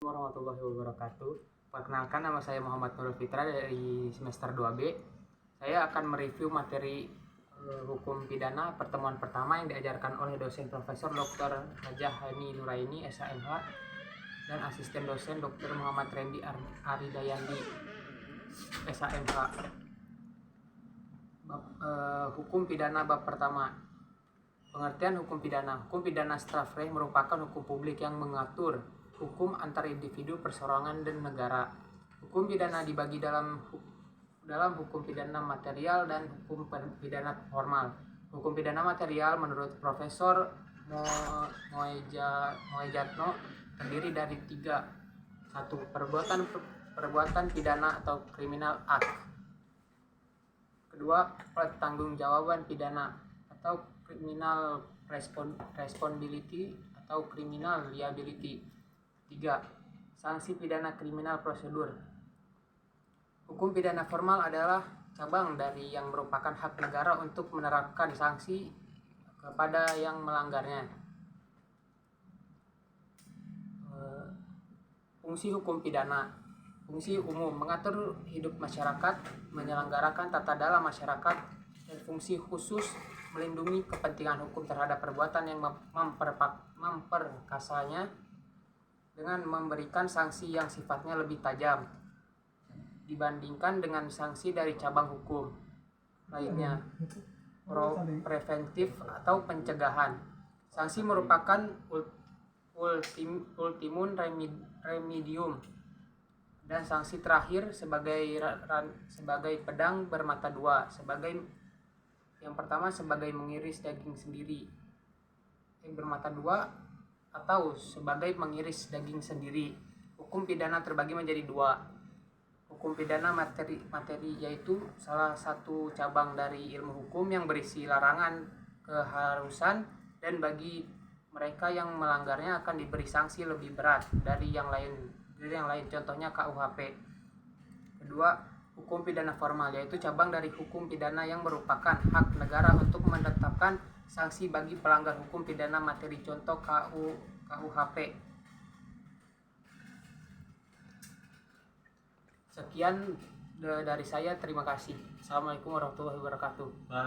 Warahmatullahi wabarakatuh. Perkenalkan, nama saya Muhammad Nurul Fitra dari semester 2B. Saya akan mereview materi hukum pidana pertemuan pertama yang diajarkan oleh dosen Profesor Dr. Hajah Hani Nuraini SHMH dan asisten dosen Dr. Muhammad Randy Aridayandi SHMH. Hukum pidana bab pertama. Pengertian hukum pidana. Hukum pidana secara free merupakan hukum publik yang mengatur hukum antar individu, perseorangan, dan negara. Hukum pidana dibagi dalam hukum pidana material dan hukum pidana formal. Hukum pidana material menurut Profesor Moejatno terdiri dari 3. 1. Perbuatan pidana atau criminal act. 2. Pertanggungjawaban pidana atau criminal responsibility atau criminal liability. 3. Sanksi pidana kriminal prosedur. Hukum pidana formal adalah cabang dari yang merupakan hak negara untuk menerapkan sanksi kepada yang melanggarnya. Fungsi hukum pidana. Fungsi umum: mengatur hidup masyarakat, menyelenggarakan tata dalam masyarakat, dan fungsi khusus melindungi kepentingan hukum terhadap perbuatan yang memperkasanya dengan memberikan sanksi yang sifatnya lebih tajam dibandingkan dengan sanksi dari cabang hukum lainnya. Preventif atau pencegahan. Sanksi merupakan ultimum remedium, dan sanksi terakhir sebagai pedang bermata dua. Yang pertama sebagai mengiris daging sendiri, bermata dua, atau sebagai mengiris daging sendiri. Hukum pidana terbagi menjadi 2. Hukum pidana materi yaitu salah satu cabang dari ilmu hukum yang berisi larangan, keharusan, dan bagi mereka yang melanggarnya akan diberi sanksi lebih berat dari yang lain, contohnya KUHP. Kedua, hukum pidana formal yaitu cabang dari hukum pidana yang merupakan hak negara untuk menetapkan sanksi bagi pelanggar hukum pidana materi, contoh KUHP. Sekian dari saya, terima kasih. Assalamualaikum warahmatullahi wabarakatuh.